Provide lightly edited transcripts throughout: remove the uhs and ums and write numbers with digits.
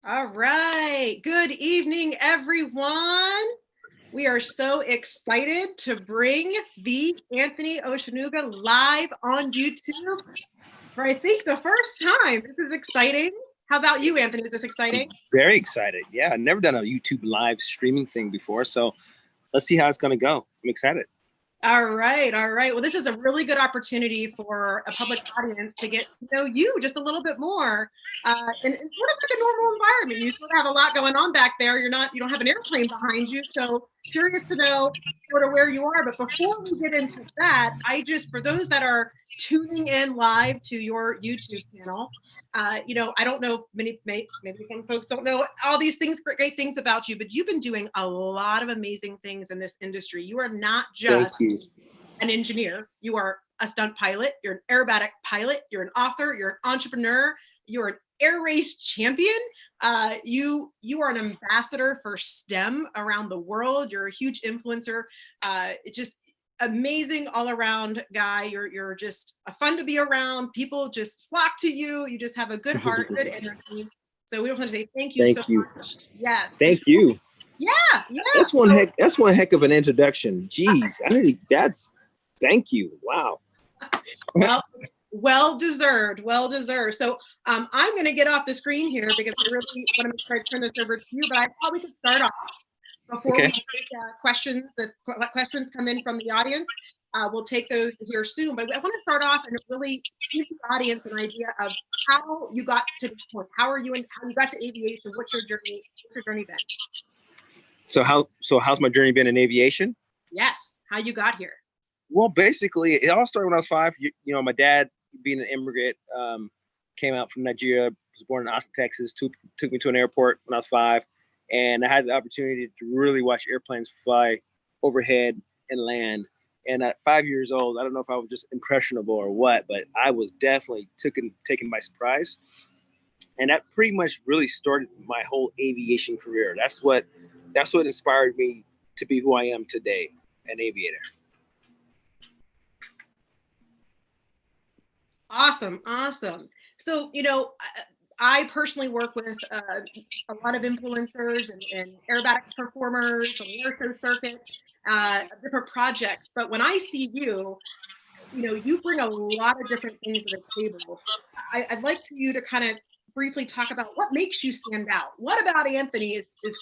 All right. Good evening, everyone. We are so excited to bring the Anthony Oshinuga live on YouTube for, I think, the first time. This is exciting. How about you, Anthony? Is this exciting? Very excited. Yeah, I've never done a YouTube live streaming thing before, so let's see how it's going to go. I'm excited. All right. All right. Well, this is a really good opportunity for a public audience to get to know you just a little bit more. And it's sort of like a normal environment. You sort of have a lot going on back there. You don't have an airplane behind you. So curious to know sort of where you are. But before we get into that, for those that are tuning in live to your YouTube channel, I don't know, maybe some folks don't know all these things, great things about you, but you've been doing a lot of amazing things in this industry. You are not just an engineer. You are a stunt pilot. You're an aerobatic pilot. You're an author. You're an entrepreneur. You're an air race champion. You are an ambassador for STEM around the world. You're a huge influencer. Just amazing all around guy. You're just fun to be around. People just flock to you. You just have a good heart, good energy. So we just want to say thank you so much. Yes. Thank you. Yeah. That's one heck of an introduction. Jeez. Thank you. Wow. Well deserved. So I'm going to get off the screen here because I really want to make sure I turn this over to you, but I thought we could start off before we take questions. If questions come in from the audience, we'll take those here soon. But I want to start off and really give the audience an idea of how you got to this point. How you got to aviation? What's your journey? Been? So how's my journey been in aviation? Yes. How you got here? Well, basically, it all started when I was 5. You know, my dad, being an immigrant, came out from Nigeria, was born in Austin, Texas, took me to an airport when I was 5. And I had the opportunity to really watch airplanes fly overhead and land. And at 5 years old, I don't know if I was just impressionable or what, but I was definitely taken by surprise. And that pretty much really started my whole aviation career. That's what inspired me to be who I am today, an aviator. Awesome. So, I personally work with a lot of influencers and aerobatic performers, the air show circuit, different projects. But when I see you bring a lot of different things to the table. I'd like you to kind of briefly talk about what makes you stand out. What about Anthony is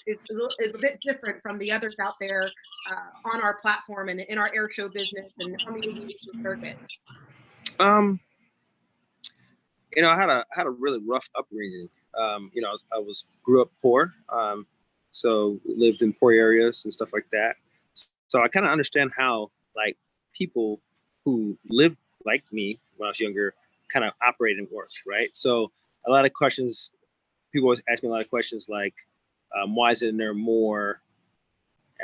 a bit different from the others out there on our platform and in our air show business and on the aviation circuit? I had a really rough upbringing. I grew up poor, so lived in poor areas and stuff like that. So I kind of understand how like people who lived like me when I was younger kind of operate and work, right? So a lot of questions, people always ask me a lot of questions like, why isn't there more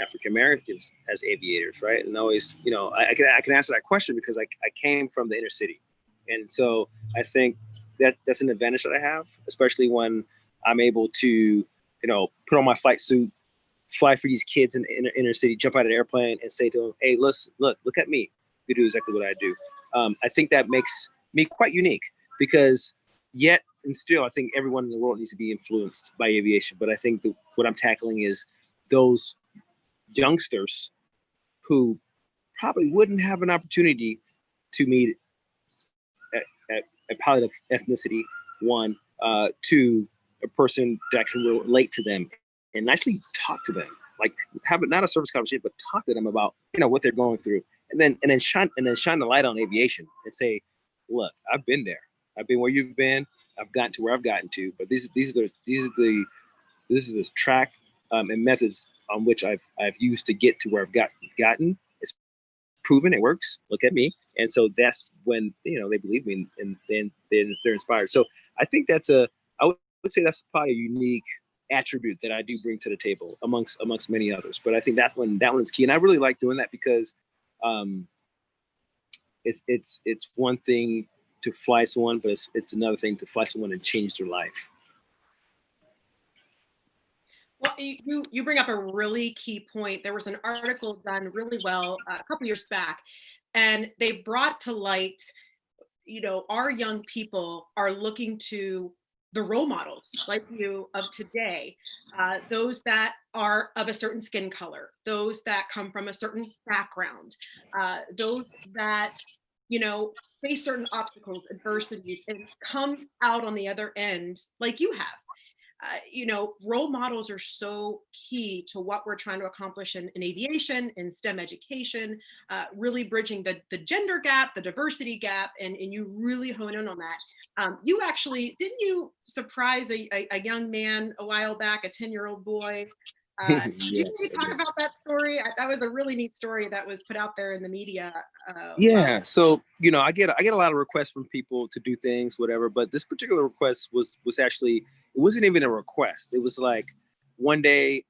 African Americans as aviators, right? And always, I can answer that question because I came from the inner city, and so I think that's an advantage that I have, especially when I'm able to, put on my flight suit, fly for these kids in the inner city, jump out of the airplane and say to them, hey, look at me. You do exactly what I do. I think that makes me quite unique because yet and still, I think everyone in the world needs to be influenced by aviation. But I think what I'm tackling is those youngsters who probably wouldn't have an opportunity to meet a pilot of ethnicity, one, two, a person that can relate to them and nicely talk to them, like have not a service conversation, but talk to them about what they're going through, and then shine the light on aviation and say, look, I've been there, I've been where you've been, I've gotten to where I've gotten to, but this is this track and methods on which I've used to get to where I've gotten. It's proven, it works. Look at me. And so that's when they believe me, and then they're inspired. So I think I would say that's probably a unique attribute that I do bring to the table amongst many others. But I think that one is key, and I really like doing that because it's one thing to fly someone, but it's another thing to fly someone and change their life. Well, you bring up a really key point. There was an article done really well a couple years back, and they brought to light, our young people are looking to the role models like you of today, those that are of a certain skin color, those that come from a certain background, those that, face certain obstacles, adversities, and come out on the other end like you have. Role models are so key to what we're trying to accomplish in aviation, in STEM education, really bridging the gender gap, the diversity gap, and you really hone in on that. You actually, didn't you surprise a young man a while back, a 10-year-old boy? Could you Yes, maybe I talk did. about that story? That was a really neat story that was put out there in the media. Yeah, so I get a lot of requests from people to do things, whatever. But this particular request was actually, it wasn't even a request. It was like one day,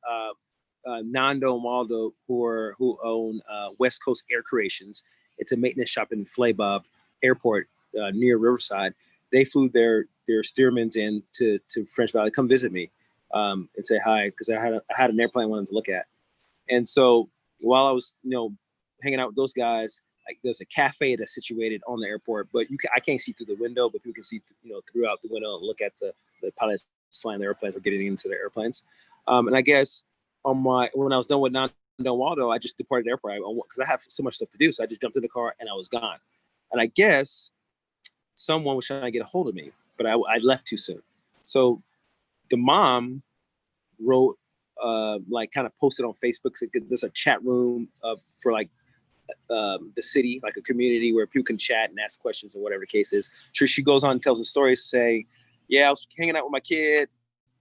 Nando and Waldo, who own West Coast Air Creations. It's a maintenance shop in Flaybob Airport near Riverside. They flew their steermans in to French Valley, come visit me, and say hi, because I had an airplane I wanted to look at. And so while I was hanging out with those guys, like there's a cafe that's situated on the airport, but I can't see through the window, but people can see throughout the window and look at the pilots flying the airplanes or getting into their airplanes. And I guess when I was done with Nando and Waldo, I just departed the airport because I have so much stuff to do. So I just jumped in the car and I was gone. And I guess someone was trying to get a hold of me, but I left too soon. So the mom wrote, like, kind of posted on Facebook. So there's a chat room for like the city, like a community where people can chat and ask questions or whatever the case is. Sure, she goes on and tells the story, saying, "Yeah, I was hanging out with my kid,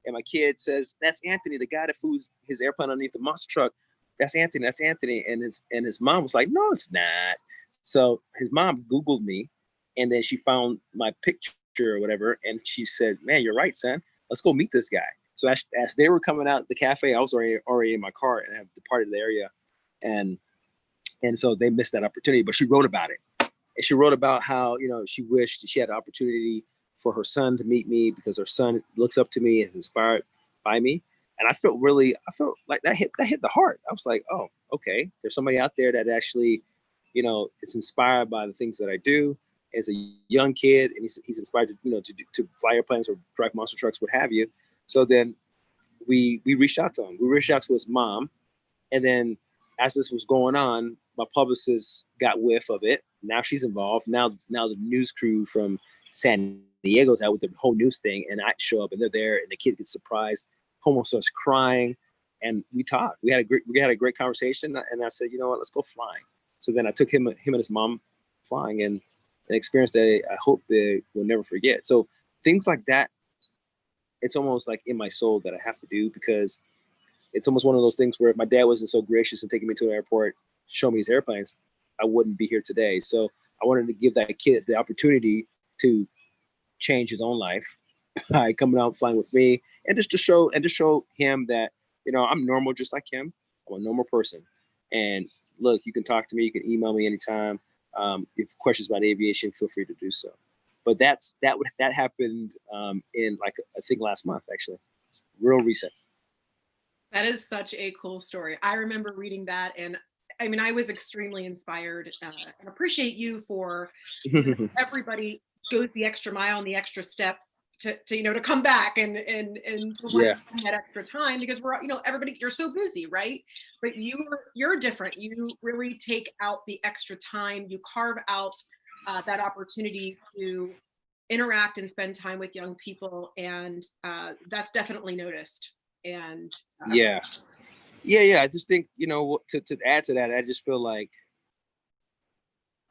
and my kid says that's Anthony, the guy that flew his airplane underneath the monster truck. That's Anthony. That's Anthony." And his mom was like, "No, it's not." So his mom Googled me, and then she found my picture or whatever, and she said, "Man, you're right, son. Let's go meet this guy." So as they were coming out the cafe, I was already in my car and have departed the area, and so they missed that opportunity. But she wrote about it, and she wrote about how she wished she had an opportunity for her son to meet me because her son looks up to me and is inspired by me. And I felt like that hit the heart. I was like, oh, okay, there's somebody out there that actually, is inspired by the things that I do. As a young kid, and he's inspired to fly airplanes or drive monster trucks, what have you. So then we reached out to him. We reached out to his mom, and then as this was going on, my publicist got whiff of it. Now she's involved. Now the news crew from San Diego's out with the whole news thing, and I show up and they're there, and the kid gets surprised. Homo starts crying, and we talked. We had a great conversation, and I said, you know what, let's go flying. So then I took him and his mom flying, and an experience that I hope they will never forget. So things like that, it's almost like in my soul that I have to do, because it's almost one of those things where if my dad wasn't so gracious in taking me to an airport, show me his airplanes, I wouldn't be here today. So I wanted to give that kid the opportunity to change his own life by coming out flying with me, and just to show him that I'm normal just like him. I'm a normal person, and look, you can talk to me, you can email me anytime. If you have questions about aviation, feel free to do so. But that happened in, like, I think last month, actually, real recent. That is such a cool story. I remember reading that, and I mean, I was extremely inspired, and appreciate you for, everybody goes the extra mile and the extra step to come back and to want Yeah, to spend that extra time, because we're, everybody, you're so busy, right? But you're different. You really take out the extra time. You carve out that opportunity to interact and spend time with young people, and that's definitely noticed. And yeah, yeah. I just think to add to that, I just feel like,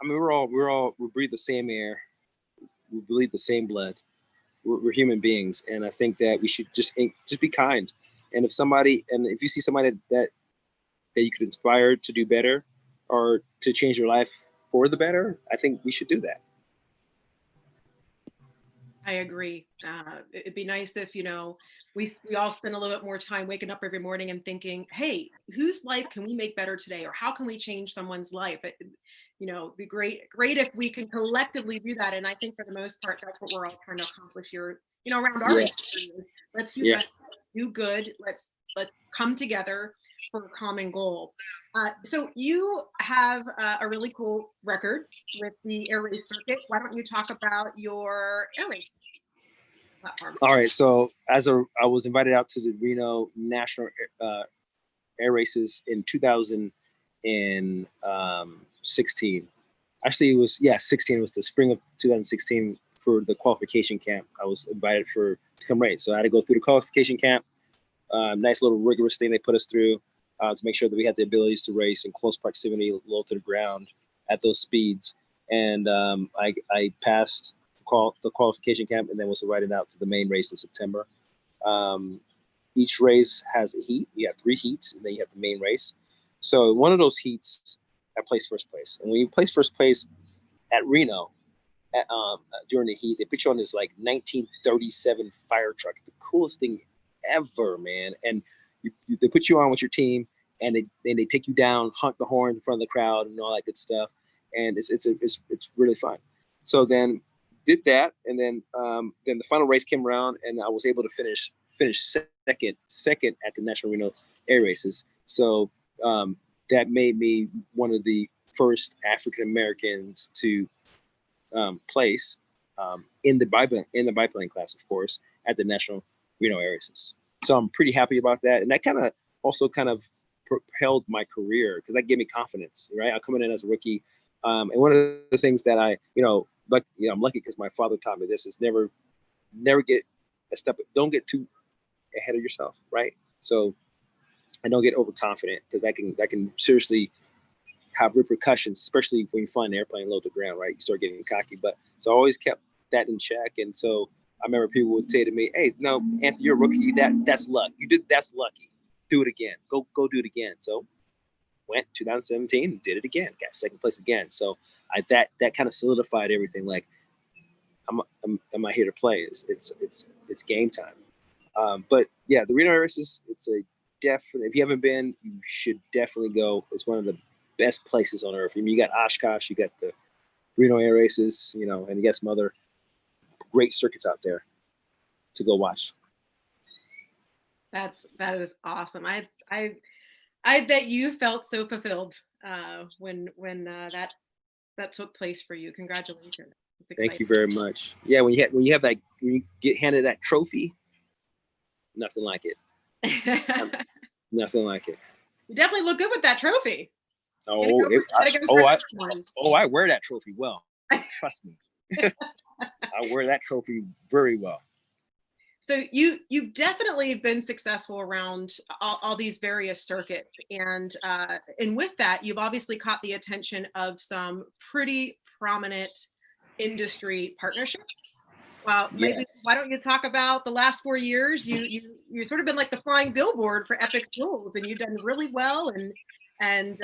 I mean, we breathe the same air, we bleed the same blood. We're human beings, and I think that we should just be kind. And if you see somebody that you could inspire to do better or to change your life for the better, I think we should do that. I agree. It'd be nice if, we all spend a little bit more time waking up every morning and thinking, hey, whose life can we make better today? Or how can we change someone's life? It'd be great if we can collectively do that. And I think for the most part, that's what we're all trying to accomplish here, around our Yeah, industry. Let's yeah, unite, let's do good. Let's let's come together for a common goal. So you have a really cool record with the air race circuit. Why don't you talk about your air race platform? All right. So I was invited out to the Reno National Air Races in 2016. Actually, it was 16. It was the spring of 2016 for the qualification camp. I was invited to come race. So I had to go through the qualification camp. Nice little rigorous thing they put us through to make sure that we had the abilities to race in close proximity, low to the ground at those speeds. And I passed the qualification camp and then was invited out to the main race in September. Each race has a heat. You have 3 heats, and then you have the main race. So one of those heats, I placed first place. And when you place first place at Reno, during the heat, they put you on this like 1937 fire truck, the coolest thing ever, man. And they put you on with your team, and they take you down, honk the horn in front of the crowd, and all that good stuff. And it's really fun. So then did that, and then the final race came around, and I was able to finish second at the National Reno Air Races. So that made me one of the first African Americans to place in the biplane class, of course, at the National Reno Air Races. So I'm pretty happy about that, and that kind of propelled my career because that gave me confidence. Right, I'm coming in as a rookie, and one of the things that I'm lucky because my father taught me this is never get don't get too ahead of yourself, right? So I don't get overconfident because that can seriously have repercussions, especially when you fly an airplane low to the ground, right? You start getting cocky. But so I always kept that in check. And so I remember people would say to me, "Hey, no, Anthony, you're a rookie. That's luck. You did that's lucky. Do it again. Go do it again." So went 2017 and did it again. Got second place again. So that kind of solidified everything. Like I'm not here to play. It's game time. But yeah, the Reno Air Races, it's a definite. If you haven't been, you should definitely go. It's one of the best places on earth. I mean, you got Oshkosh, you got the Reno Air Races, and you got some other great circuits out there to go watch. That is awesome. I bet you felt so fulfilled when that took place for you. Congratulations. Thank you very much. Yeah, when you get handed that trophy, nothing like it. Nothing like it. You definitely look good with that trophy. I wear that trophy well. Trust me. I wear that trophy very well. So you've definitely been successful around all these various circuits, and with that, you've obviously caught the attention of some pretty prominent industry partnerships. Well, maybe Yes. why don't you talk about the last 4 years? You sort of been like the flying billboard for Epic Fuels, and you've done really well, and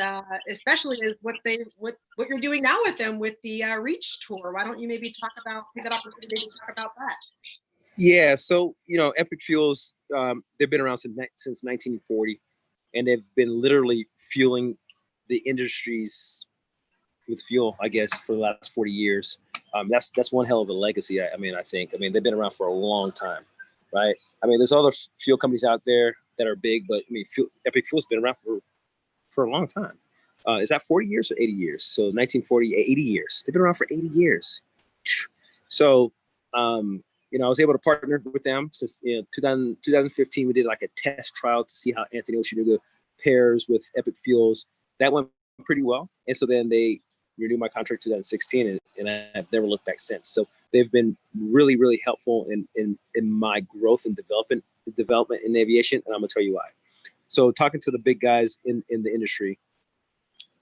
especially as what you're doing now with them with the Reach Tour. Why don't you maybe take that opportunity to talk about that? Yeah, so Epic Fuels, they've been around since 1940, and they've been literally fueling the industries with fuel, I guess, for the last 40 years. That's one hell of a legacy. I think they've been around for a long time, right? There's other fuel companies out there that are big, but Epic Fuel's been around for a long time. Is that 40 years or 80 years? So 1940, 80 years. They've been around for 80 years. So, I was able to partner with them since 2015. We did like a test trial to see how Anthony Oshinuga pairs with Epic Fuels. That went pretty well, and so then they renewed my contract 2016, and I've never looked back since. So they've been really, really helpful in my growth and development in aviation, and I'm gonna tell you why. So talking to the big guys in the industry,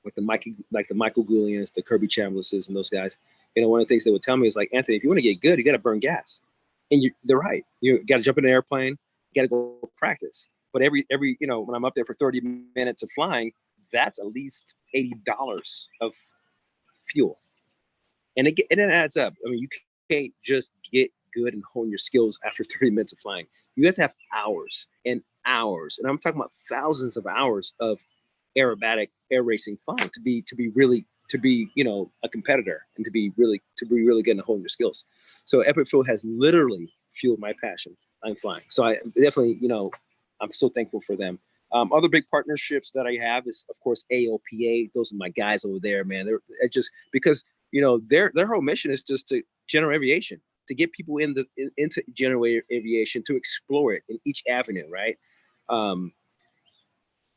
like the Michael Goulians, the Kirby Chamblises, and those guys, one of the things they would tell me is like, Anthony, if you want to get good, you got to burn gas. And they're right. You got to jump in an airplane, you got to go practice. But every when I'm up there for 30 minutes of flying, that's at least $80 of fuel, and it adds up. You can't just get good and hone your skills after 30 minutes of flying. You have to have hours and hours, and I'm talking about thousands of hours of aerobatic air racing flying to be really a competitor and to be really good and hone your skills. So Epic Fuel has literally fueled my passion on flying. So I definitely I'm so thankful for them. Other big partnerships that I have is, of course, AOPA. Those are my guys over there, man. They're just because their whole mission is just to general aviation, to get people into general aviation, to explore it in each avenue, right? Um,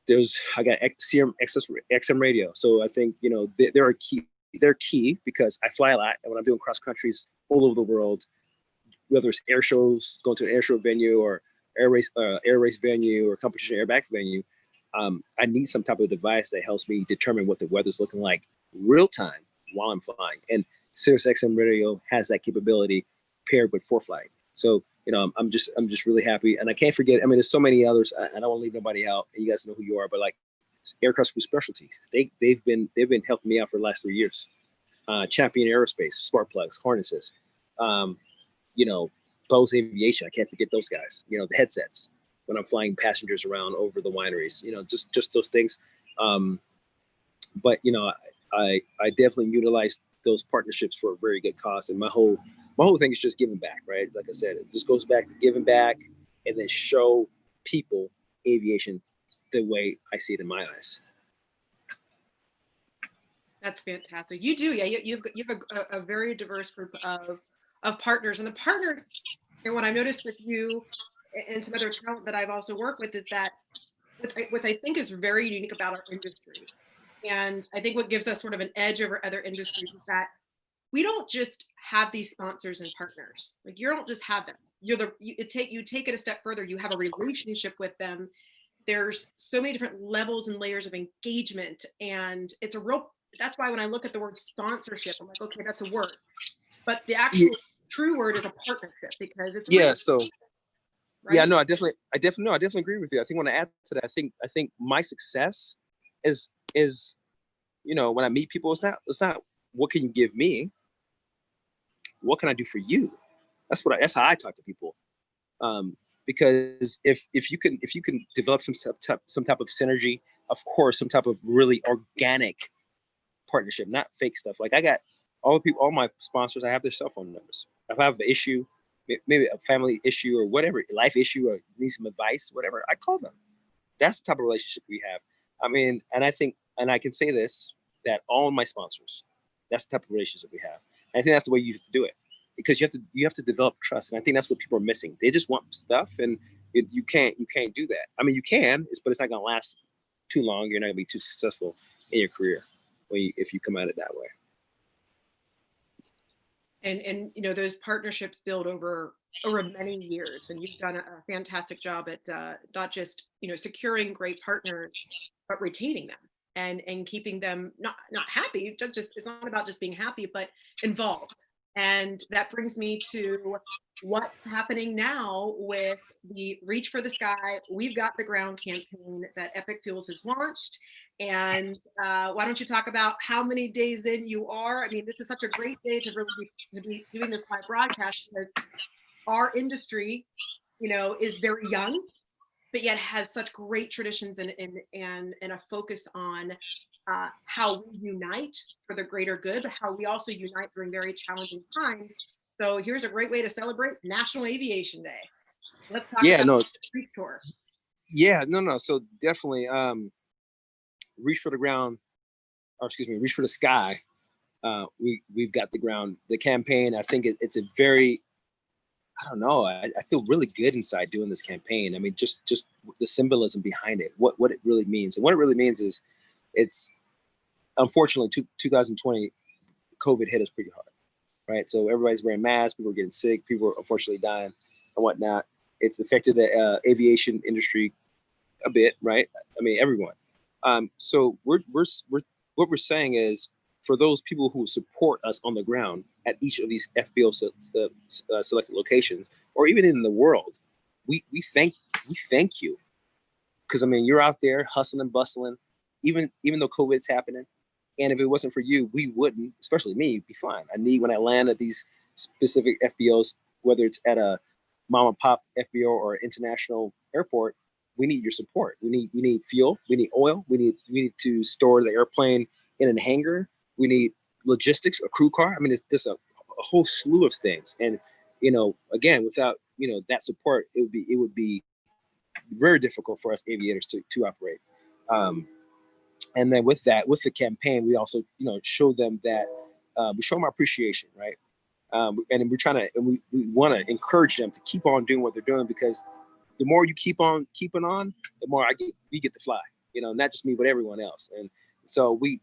I got XM radio, so I think they're key. They're key because I fly a lot, and when I'm doing cross countries all over the world, whether it's air shows, going to an air show venue or air race venue or competition aerobatic venue, I need some type of device that helps me determine what the weather's looking like real time while I'm flying. And Sirius XM radio has that capability paired with ForeFlight. So I'm just really happy, and I can't forget. I mean, there's so many others. I don't want to leave nobody out, and you guys know who you are. But like Aircraft for Specialties, they've been helping me out for the last 3 years. Champion Aerospace, Spark Plugs, Harnesses. Bose Aviation. I can't forget those guys. The headsets when I'm flying passengers around over the wineries. Just those things. But I definitely utilize those partnerships for a very good cause, and my whole thing is just giving back, right? Like I said, it just goes back to giving back, and then show people aviation the way I see it in my eyes. That's fantastic. You do, yeah. You have a very diverse group of partners, and the partners. And what I noticed with you and some other talent that I've also worked with is that what I think is very unique about our industry, and I think what gives us sort of an edge over other industries is that we don't just have these sponsors and partners. Like you don't just have them. You take it a step further. You have a relationship with them. There's so many different levels and layers of engagement, and that's why when I look at the word sponsorship, I'm like, okay, that's a word, but the actual true word is a partnership, because it's real, right? Yeah, no, I definitely agree with you. I think when I add to that, I think my success is when I meet people, it's not what can you give me, what can I do for you. That's how I talk to people. Because if you can develop some type of synergy, of course, some type of really organic partnership, not fake stuff. Like I got all my sponsors, I have their cell phone numbers. If I have an issue, maybe a family issue or whatever, life issue, or need some advice, whatever, I call them. That's the type of relationship we have. I mean, and I think, and I can say this, that all my sponsors, that's the type of relationship we have. And I think that's the way you have to do it, because you have to develop trust. And I think that's what people are missing. They just want stuff, and you can't do that. I mean, you can, but it's not going to last too long. You're not going to be too successful in your career if you come at it that way. And those partnerships build over many years, and you've done a fantastic job at not just securing great partners, but retaining them and keeping them not happy. It's not about just being happy, but involved. And that brings me to what's happening now with the Reach for the Sky. We've got the ground campaign that Epic Fuels has launched. And why don't you talk about how many days in you are? I mean, this is such a great day to really be doing this live broadcast, because our industry, is very young, but yet has such great traditions and a focus on how we unite for the greater good, but how we also unite during very challenging times. So here's a great way to celebrate National Aviation Day. Let's talk about the Reach Tour. Yeah, no. So definitely, Reach for the Sky. We've got the campaign. I think it's a very, I don't know. I feel really good inside doing this campaign. I mean, just the symbolism behind it, what it really means. And what it really means is, it's unfortunately 2020, COVID hit us pretty hard, right? So everybody's wearing masks, people are getting sick, people are unfortunately dying and whatnot. It's affected the aviation industry a bit, right? I mean, everyone. So what we're saying is, for those people who support us on the ground at each of these FBO selected locations, or even in the world, we thank you, because I mean, you're out there hustling and bustling, even though COVID's happening. And if it wasn't for you, we wouldn't, especially me, be fine. When I land at these specific FBOs, whether it's at a mom and pop FBO or international airport, we need your support. We need fuel. We need oil. We need to store the airplane in a hangar. We need logistics, a crew car. I mean, there's a whole slew of things. And again, without that support, it would be very difficult for us aviators to operate. And then with that, with the campaign, we also, show them that we show them our appreciation, right? And we're trying to, and we want to encourage them to keep on doing what they're doing, because the more you keep on keeping on, the more we get to fly, not just me, but everyone else. And so we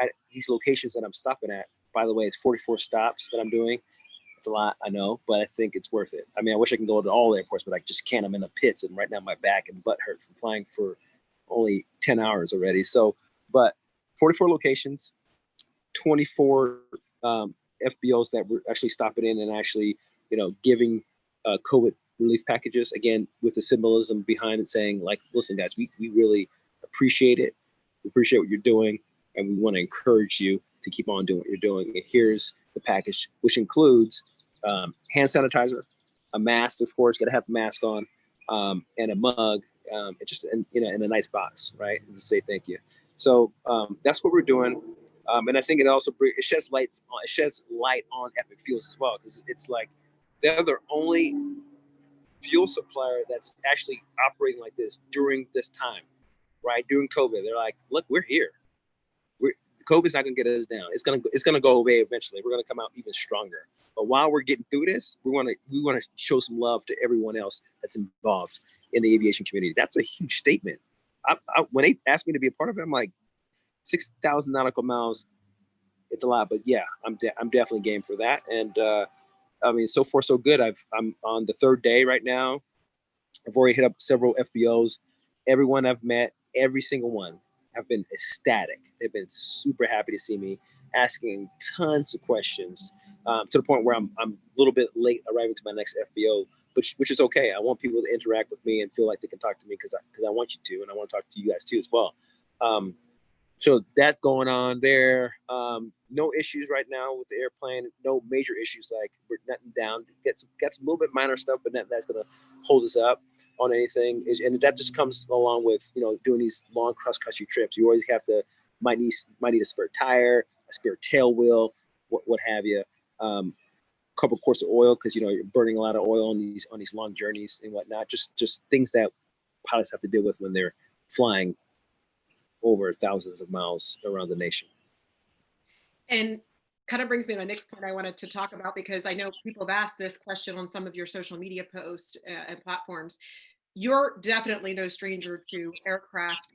at these locations that I'm stopping at, by the way, it's 44 stops that I'm doing. It's a lot, I know, but I think it's worth it. I mean, I wish I can go to all airports, but I just can't. I'm in the pits, and right now my back and butt hurt from flying for only 10 hours already. So, but 44 locations, 24 FBOs that we're actually stopping in and actually, giving COVID relief packages, again, with the symbolism behind it, saying like, listen, guys, we really appreciate it. We appreciate what you're doing, and we want to encourage you to keep on doing what you're doing. And here's the package, which includes hand sanitizer, a mask, of course, got to have the mask on, and a mug, and in a nice box, right? And to say thank you. So that's what we're doing. And I think it sheds light on Epic Fuels as well, because it's like they're the only fuel supplier that's actually operating like this during this time, right? During COVID, they're like, look, we're here. COVID's not gonna get us down. It's gonna go away eventually. We're gonna come out even stronger. But while we're getting through this, we want to show some love to everyone else that's involved in the aviation community. That's a huge statement. When they asked me to be a part of it, I'm like, 6,000 nautical miles. It's a lot, but yeah, I'm definitely game for that. And I mean, so far so good. I'm on the third day right now. I've already hit up several FBOs. Everyone I've met, every single one, have been ecstatic. They've been super happy to see me, asking tons of questions, to the point where I'm a little bit late arriving to my next FBO, which is okay. I want people to interact with me and feel like they can talk to me, because I want you to, and I want to talk to you guys too as well. So that's going on there. No issues right now with the airplane. No major issues, like we're nothing down. Got some little bit minor stuff, but that's going to hold us up on anything. And that just comes along with, doing these long cross-country trips. You always might need a spare tire, a spare tail wheel, what have you. Couple quarts of oil, because you're burning a lot of oil on these long journeys and whatnot. Just things that pilots have to deal with when they're flying over thousands of miles around the nation. And kind of brings me to my next point I wanted to talk about, because I know people have asked this question on some of your social media posts and platforms. You're definitely no stranger to aircraft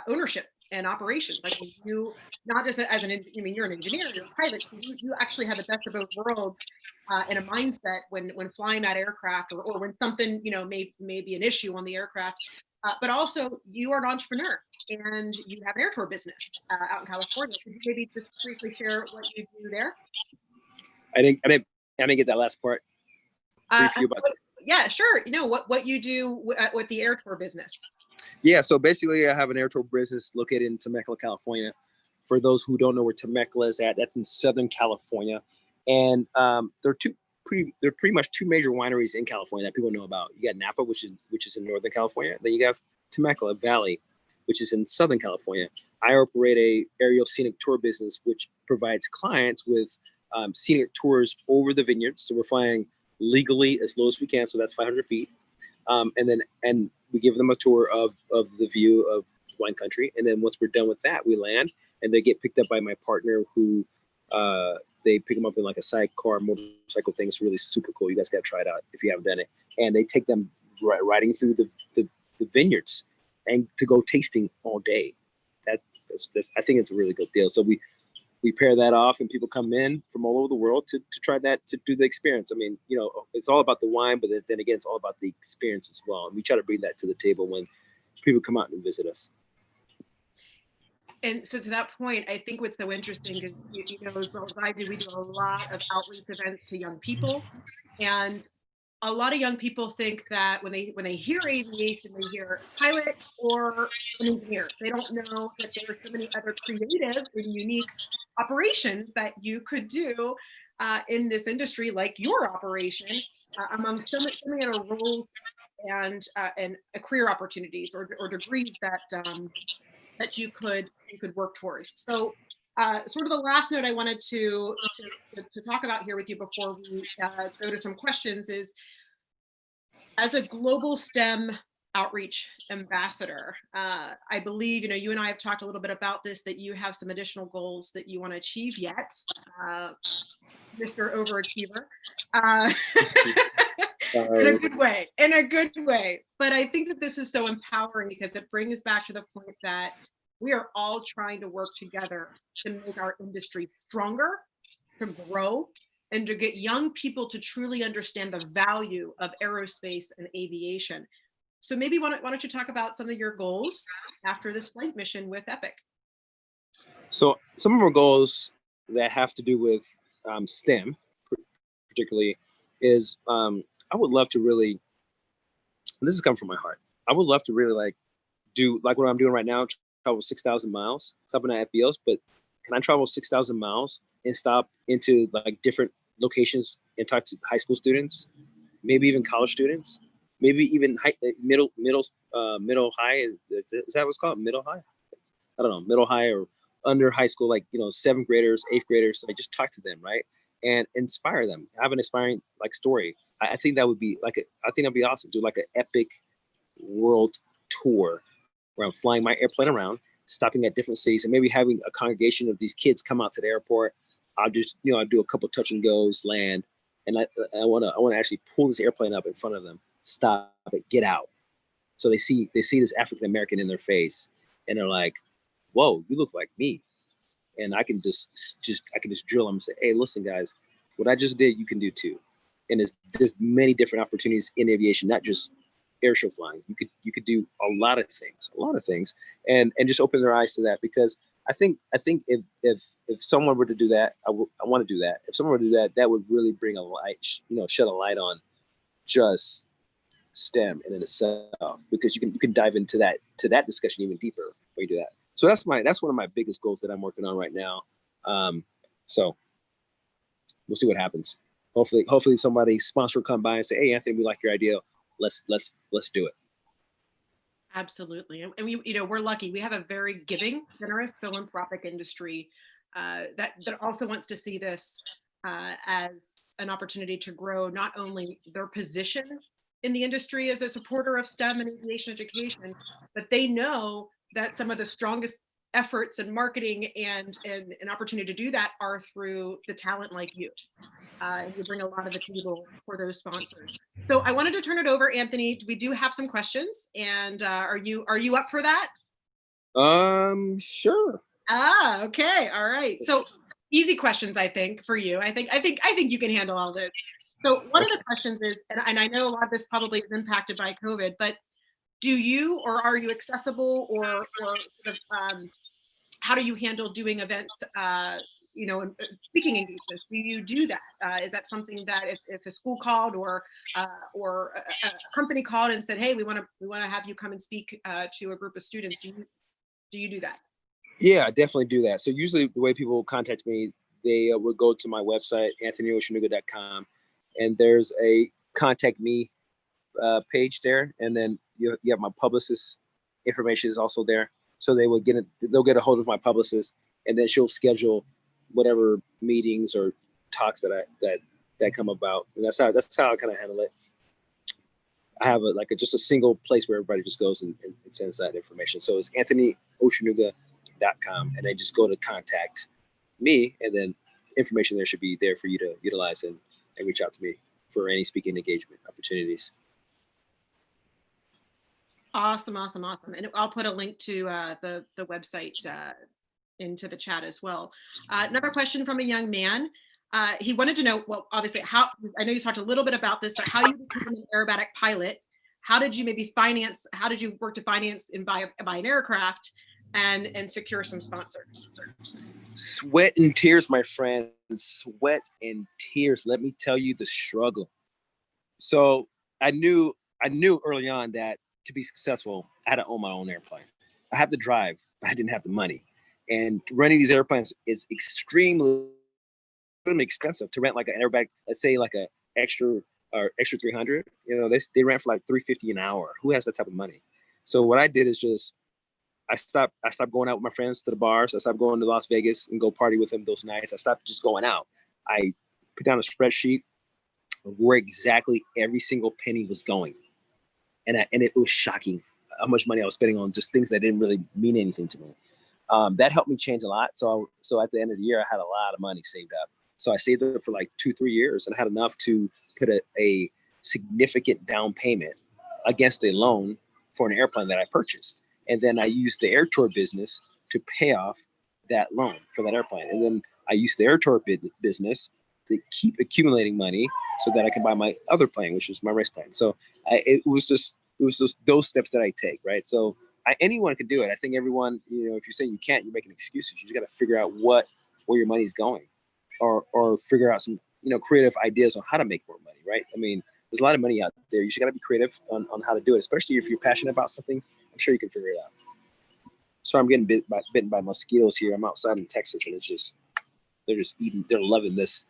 ownership and operations. Like, you, not just as you're an engineer, you're a pilot. You actually have the best of both worlds in a mindset when flying that aircraft, or when something may be an issue on the aircraft. But also, you are an entrepreneur, and you have an air tour business out in California. Could you maybe just briefly share what you do there? I didn't get that last part. Yeah, sure. What you do with the air tour business. Yeah, so basically, I have an air tour business located in Temecula, California. For those who don't know where Temecula is at, that's in Southern California, and there are pretty much two major wineries in California that people know about. You got Napa, which is in Northern California. Then you have Temecula Valley, which is in Southern California. I operate a aerial scenic tour business, which provides clients with scenic tours over the vineyards. So we're flying legally as low as we can, so that's 500 feet, and we give them a tour of the view of wine country. And then once we're done with that, we land, and they get picked up by my partner, who they pick them up in like a sidecar motorcycle thing. It's really super cool. You guys got to try it out if you haven't done it. And they take them riding through the vineyards and to go tasting all day. That's I think it's a really good deal. So we pair that off, and people come in from all over the world to try that, to do the experience. I mean, it's all about the wine, but then again, it's all about the experience as well. And we try to bring that to the table when people come out and visit us. And so, to that point, I think what's so interesting is, as well as I do, we do a lot of outreach events to young people. And a lot of young people think that when they hear aviation, they hear pilot or an engineer. They don't know that there are so many other creative and unique operations that you could do in this industry, like your operation, among so many other roles and career opportunities or degrees that you could work towards. So, sort of the last note I wanted to talk about here with you before we go to some questions is, as a global STEM outreach ambassador. I believe, you and I have talked a little bit about this, that you have some additional goals that you want to achieve yet, Mr. Overachiever. Uh, in a good way, in a good way. But I think that this is so empowering because it brings back to the point that we are all trying to work together to make our industry stronger, to grow, and to get young people to truly understand the value of aerospace and aviation. So maybe why don't you talk about some of your goals after this flight mission with Epic? So some of our goals that have to do with STEM, particularly, is I would love to really. And this is coming from my heart. I would love to really do like what I'm doing right now. Travel 6,000 miles, stopping at FBOs. But can I travel 6,000 miles and stop into like different locations and talk to high school students, maybe even college students, maybe even middle high? Is that what's called, middle high? I don't know, middle high or under high school, like, seventh graders, eighth graders. Like, just talk to them, right? And inspire them, have an inspiring like story. I think that would be I think that'd be awesome. Do like an epic world tour where I'm flying my airplane around, stopping at different cities, and maybe having a congregation of these kids come out to the airport. I'll just, I'll do a couple touch and goes, land, and I want to actually pull this airplane up in front of them, stop it, get out. So they see this African American in their face, and they're like, "Whoa, you look like me." And I can just drill them and say, "Hey, listen, guys, what I just did, you can do too." And there's many different opportunities in aviation, not just airshow flying. You could do a lot of things, and just open their eyes to that. Because I think if someone were to do that, I want to do that. If someone were to do that, that would really bring a light, shed a light on just STEM in itself, because you can dive into that discussion even deeper when you do that. So that's one of my biggest goals that I'm working on right now. So we'll see what happens. Hopefully somebody sponsor will come by and say, "Hey, Anthony, we like your idea. Let's do it." Absolutely. And we're lucky. We have a very giving, generous philanthropic industry that also wants to see this as an opportunity to grow not only their position in the industry as a supporter of STEM and aviation education, but they know that some of the strongest efforts and marketing and an opportunity to do that are through the talent like you. And you bring a lot of the table for those sponsors. So I wanted to turn it over, Anthony. We do have some questions, and are you up for that? Sure. Okay, all right. So easy questions, I think, for you. I think you can handle all this. So one of the questions is, and I know a lot of this probably is impacted by COVID, but do you or are you accessible or sort of, how do you handle doing events, speaking engagements? Do you do that? Is that something that if a school called or a company called and said, "Hey, we want to have you come and speak to a group of students," do you do that? Yeah, I definitely do that. So usually the way people contact me, they would go to my website, anthonyoshinuga.com, and there's a contact me page there, and then you have my publicist information is also there. So they'll get a hold of my publicist, and then she'll schedule whatever meetings or talks that come about, and that's how I kind of handle it. I have just a single place where everybody just goes and sends that information. So it's anthonyoshinuga.com, and they just go to contact me, and then information there should be there for you to utilize and reach out to me for any speaking engagement opportunities. Awesome, awesome, awesome. And I'll put a link to the website into the chat as well. Another question from a young man. He wanted to know, well, obviously, how I know you talked a little bit about this, but how you became an aerobatic pilot. How did you how did you work to finance and buy an aircraft and secure some sponsors? Sweat and tears, my friend. Sweat and tears. Let me tell you the struggle. So I knew early on that to be successful, I had to own my own airplane. I had to drive, but I didn't have the money. And renting these airplanes is extremely expensive. To rent like an aerobatic, let's say like a extra 300, they rent for like $350 an hour. Who has that type of money? So what I did is just I stopped going out with my friends to the bars. I stopped going to Las Vegas and go party with them those nights. I stopped just going out. I put down a spreadsheet of where exactly every single penny was going. and it was shocking how much money I was spending on just things that didn't really mean anything to me. That helped me change a lot. So at the end of the year, I had a lot of money saved up. So I saved up for like 2-3 years and had enough to put a significant down payment against a loan for an airplane that I purchased. And then I used the air tour business to pay off that loan for that airplane. And then I used the air tour business to keep accumulating money so that I can buy my other plane, which was my race plane. So it was just those steps that I take, right? So anyone can do it. I think everyone, if you're saying you can't, you're making excuses. You just got to figure out where your money's going, or figure out some, creative ideas on how to make more money, right? I mean, there's a lot of money out there. You just got to be creative on how to do it, especially if you're passionate about something. I'm sure you can figure it out. So I'm getting bitten by mosquitoes here. I'm outside in Texas, and they're loving this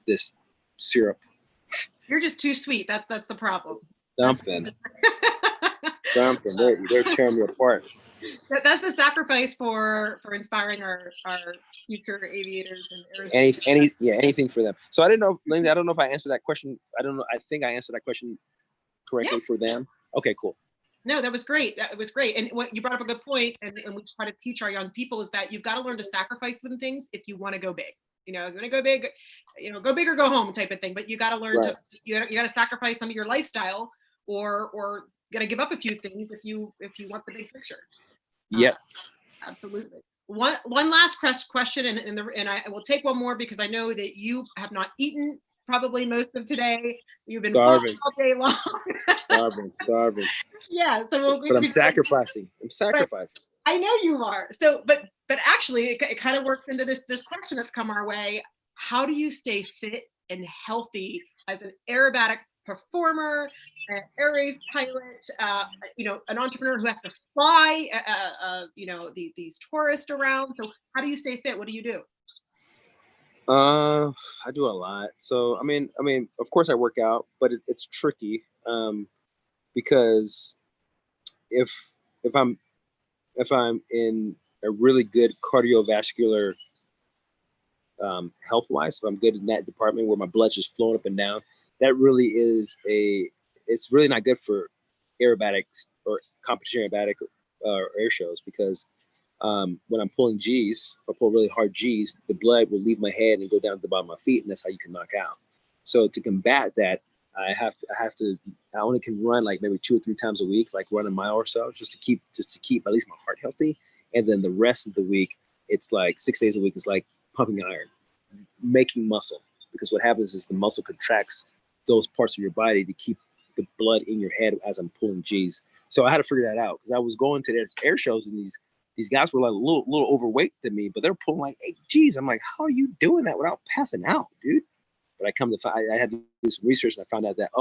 syrup. You're just too sweet. That's the problem. Something. They're tearing me apart. That's the sacrifice for inspiring our future aviators and aerospace. Anything for them. So I didn't know, Lindsay, I don't know if I answered that question. I don't know. I think I answered that question correctly for them. Okay, cool. No, that was great. It was great. And what you brought up a good point, and we try to teach our young people, is that you've got to learn to sacrifice some things if you want to go big. You're going to go big, go big or go home type of thing. But you got to learn to, you got to sacrifice some of your lifestyle, or got to give up a few things if you want the big picture. Yeah, absolutely. One last question, and I will take one more because I know that you have not eaten probably most of today. You've been starving all day long. starving. Yeah, so but I'm sacrificing. I know you are. So, but actually, it kind of works into this question that's come our way. How do you stay fit and healthy as an aerobatic performer, an air race pilot, an entrepreneur who has to fly, these tourists around? So how do you stay fit? What do you do? I do a lot. So I mean, of course I work out, but it's tricky because if I'm in a really good cardiovascular health wise, if I'm good in that department where my blood's just flowing up and down, that really is it's really not good for aerobatics or competition aerobatic or air shows, because when I'm pulling G's, if I pull really hard G's, the blood will leave my head and go down to the bottom of my feet, and that's how you can knock out. So to combat that, I only can run like maybe 2 or 3 times a week, like run a mile or so, just to keep at least my heart healthy. And then the rest of the week, it's like 6 days a week, it's like pumping iron, making muscle. Because what happens is the muscle contracts those parts of your body to keep the blood in your head as I'm pulling G's. So I had to figure that out, because I was going to these air shows and these guys were like a little overweight than me, but they're pulling like 8 G's. I'm like, how are you doing that without passing out, dude? But I had to do some research, and I found out that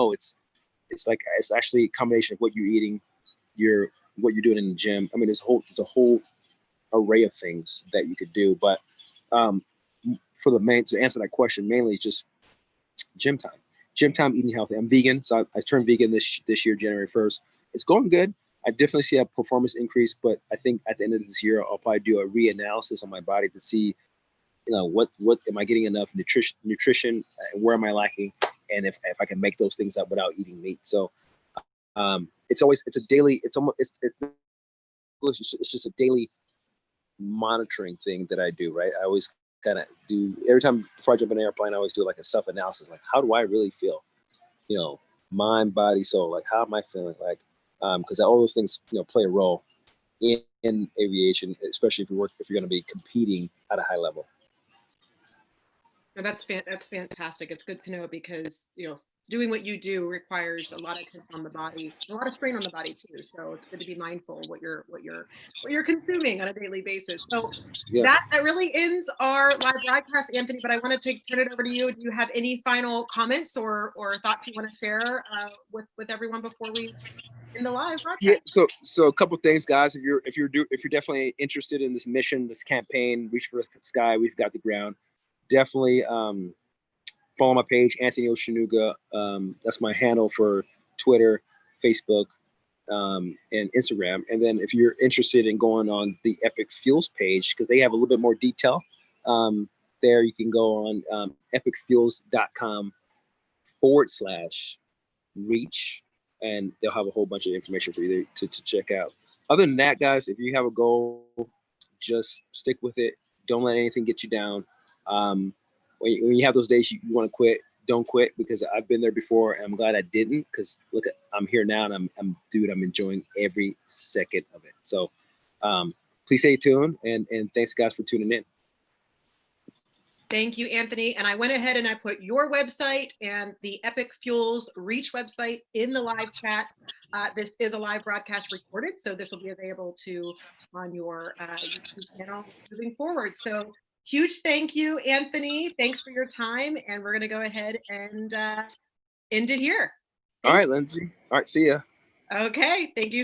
it's actually a combination of what you're eating, what you're doing in the gym. I mean, there's a whole array of things that you could do. But to answer that question, mainly it's just gym time, eating healthy. I'm vegan, so I turned vegan this year, January 1st. It's going good. I definitely see a performance increase, but I think at the end of this year, I'll probably do a reanalysis on my body to see, what am I getting enough nutrition, and where am I lacking, and if I can make those things up without eating meat. So it's just a daily monitoring thing that I do, right? I always kind of do, every time before I jump in an airplane, I always do like a self-analysis, like how do I really feel, mind, body, soul, like how am I feeling, like because all those things play a role in aviation, especially if you're going to be competing at a high level. No, that's fantastic. It's good to know, because doing what you do requires a lot of attention on the body, a lot of strain on the body too. So it's good to be mindful of what you're consuming on a daily basis. So that really ends our live broadcast, Anthony. But I want to turn it over to you. Do you have any final comments or thoughts you want to share with everyone before we end the live broadcast? Yeah. So a couple things, guys. If you're definitely interested in this mission, this campaign, Reach for the Sky, We've Got the Ground, definitely follow my page, Anthony Oshinuga. That's my handle for Twitter, Facebook, and Instagram. And then if you're interested in going on the Epic Fuels page, because they have a little bit more detail, there you can go on epicfuels.com/reach. and they'll have a whole bunch of information for you to check out. Other than that, guys, if you have a goal, just stick with it. Don't let anything get you down. When you have those days you want to quit, don't quit, because I've been there before, and I'm glad I didn't, because look, I'm here now, and I'm enjoying every second of it. So please stay tuned, and thanks guys for tuning in. Thank you, Anthony. And I went ahead and I put your website and the Epic Fuels Reach website in the live chat. This is a live broadcast recorded, so this will be available on your YouTube channel moving forward. So huge thank you, Anthony. Thanks for your time. And we're going to go ahead and end it here. All right, Lindsay. All right, see ya. Okay, thank you.